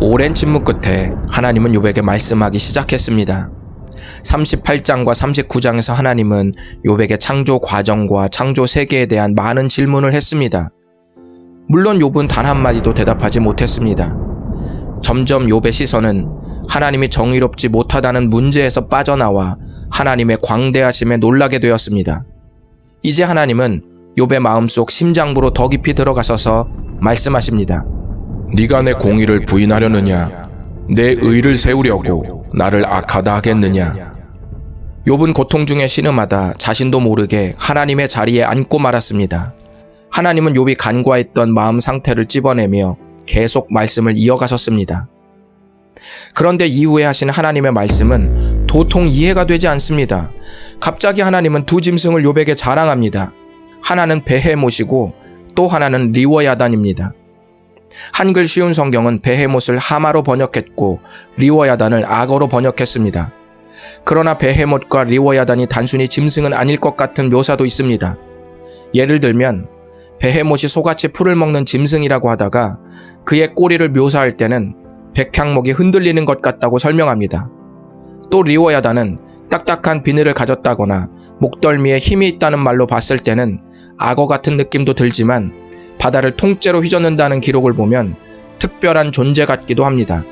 오랜 침묵 끝에 하나님은 욥에게 말씀하기 시작했습니다. 38장과 39장에서 하나님은 욥에게 창조 과정과 창조 세계에 대한 많은 질문을 했습니다. 물론 욥은 단 한마디도 대답하지 못했습니다. 점점 욥의 시선은 하나님이 정의롭지 못하다는 문제에서 빠져나와 하나님의 광대하심에 놀라게 되었습니다. 이제 하나님은 욥의 마음속 심장부로 더 깊이 들어가셔서 말씀하십니다. 네가 내 공의를 부인하려느냐? 내 의를 세우려고 나를 악하다 하겠느냐? 욥은 고통 중에 신음하다 자신도 모르게 하나님의 자리에 앉고 말았습니다. 하나님은 욥이 간과했던 마음 상태를 찝어내며 계속 말씀을 이어가셨습니다. 그런데 이후에 하신 하나님의 말씀은 도통 이해가 되지 않습니다. 갑자기 하나님은 두 짐승을 욥에게 자랑합니다. 하나는 베헤못이고 또 하나는 리워야단입니다. 한글 쉬운 성경은 베헤못을 하마로 번역했고 리워야단을 악어로 번역했습니다. 그러나 베헤못과 리워야단이 단순히 짐승은 아닐 것 같은 묘사도 있습니다. 예를 들면 베헤못이 소같이 풀을 먹는 짐승이라고 하다가 그의 꼬리를 묘사할 때는 백향목이 흔들리는 것 같다고 설명합니다. 또 리워야단은 딱딱한 비늘을 가졌다거나 목덜미에 힘이 있다는 말로 봤을 때는 악어 같은 느낌도 들지만 바다를 통째로 휘젓는다는 기록을 보면 특별한 존재 같기도 합니다.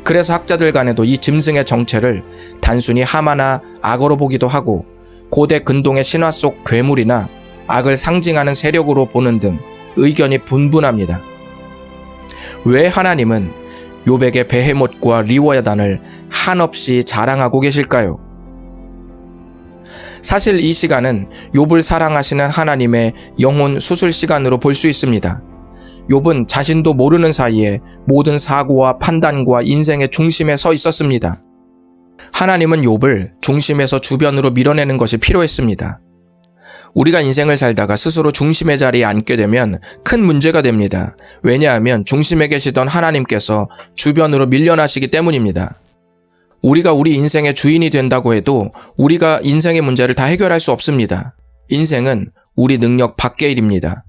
그래서 학자들 간에도 이 짐승의 정체를 단순히 하마나 악어로 보기도 하고 고대 근동의 신화 속 괴물이나 악을 상징하는 세력으로 보는 등 의견이 분분합니다. 왜 하나님은 욥에게 베헤못과 리워야단을 한없이 자랑하고 계실까요? 사실 이 시간은 욥을 사랑하시는 하나님의 영혼 수술 시간으로 볼 수 있습니다. 욥은 자신도 모르는 사이에 모든 사고와 판단과 인생의 중심에 서 있었습니다. 하나님은 욥을 중심에서 주변으로 밀어내는 것이 필요했습니다. 우리가 인생을 살다가 스스로 중심의 자리에 앉게 되면 큰 문제가 됩니다. 왜냐하면 중심에 계시던 하나님께서 주변으로 밀려나시기 때문입니다. 우리가 우리 인생의 주인이 된다고 해도 우리가 인생의 문제를 다 해결할 수 없습니다. 인생은 우리 능력 밖의 일입니다.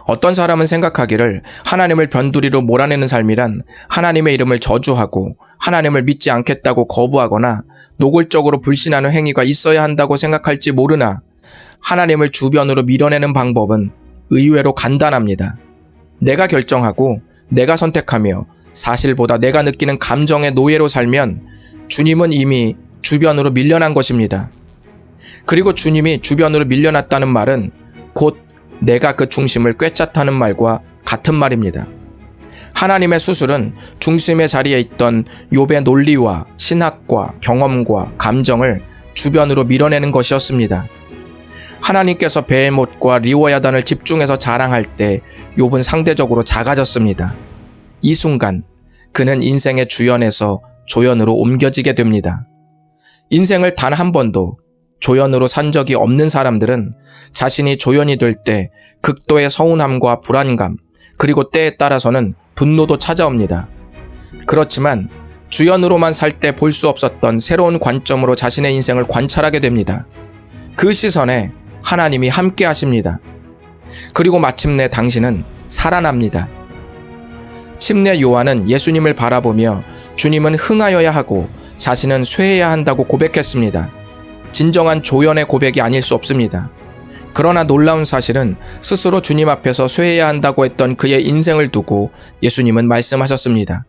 어떤 사람은 생각하기를 하나님을 변두리로 몰아내는 삶이란 하나님의 이름을 저주하고 하나님을 믿지 않겠다고 거부하거나 노골적으로 불신하는 행위가 있어야 한다고 생각할지 모르나 하나님을 주변으로 밀어내는 방법은 의외로 간단합니다. 내가 결정하고 내가 선택하며 사실보다 내가 느끼는 감정의 노예로 살면 주님은 이미 주변으로 밀려난 것입니다. 그리고 주님이 주변으로 밀려났다는 말은 곧 내가 그 중심을 꿰찼다는 말과 같은 말입니다. 하나님의 수술은 중심의 자리에 있던 욥의 논리와 신학과 경험과 감정을 주변으로 밀어내는 것이었습니다. 하나님께서 베헤못과 리워야단을 집중해서 자랑할 때 욥은 상대적으로 작아졌습니다. 이 순간 그는 인생의 주연에서 조연으로 옮겨지게 됩니다. 인생을 단 한 번도 조연으로 산 적이 없는 사람들은 자신이 조연이 될 때 극도의 서운함과 불안감, 그리고 때에 따라서는 분노도 찾아옵니다. 그렇지만 주연으로만 살 때 볼 수 없었던 새로운 관점으로 자신의 인생을 관찰하게 됩니다. 그 시선에 하나님이 함께 하십니다. 그리고 마침내 당신은 살아납니다. 침례 요한은 예수님을 바라보며 주님은 흥하여야 하고 자신은 쇠해야 한다고 고백했습니다. 진정한 조연의 고백이 아닐 수 없습니다. 그러나 놀라운 사실은 스스로 주님 앞에서 쇠해야 한다고 했던 그의 인생을 두고 예수님은 말씀하셨습니다.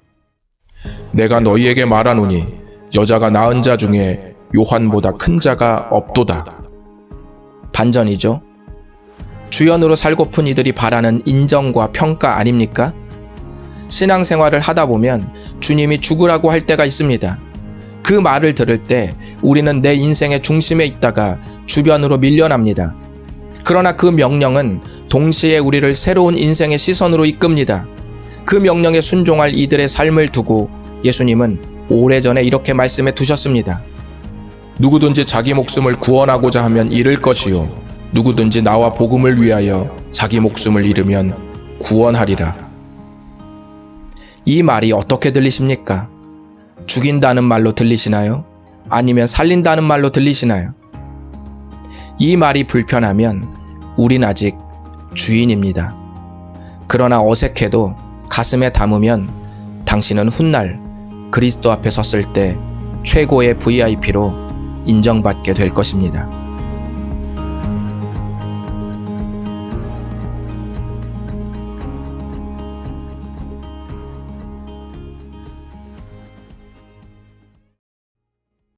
내가 너희에게 말하노니 여자가 낳은 자 중에 요한보다 큰 자가 없도다. 반전이죠. 주연으로 살고픈 이들이 바라는 인정과 평가 아닙니까? 신앙생활을 하다 보면 주님이 죽으라고 할 때가 있습니다. 그 말을 들을 때 우리는 내 인생의 중심에 있다가 주변으로 밀려납니다. 그러나 그 명령은 동시에 우리를 새로운 인생의 시선으로 이끕니다. 그 명령에 순종할 이들의 삶을 두고 예수님은 오래전에 이렇게 말씀해 두셨습니다. 누구든지 자기 목숨을 구원하고자 하면 잃을 것이요 누구든지 나와 복음을 위하여 자기 목숨을 잃으면 구원하리라. 이 말이 어떻게 들리십니까? 죽인다는 말로 들리시나요? 아니면 살린다는 말로 들리시나요? 이 말이 불편하면 우린 아직 주인입니다. 그러나 어색해도 가슴에 담으면 당신은 훗날 그리스도 앞에 섰을 때 최고의 VIP로 인정받게 될 것입니다.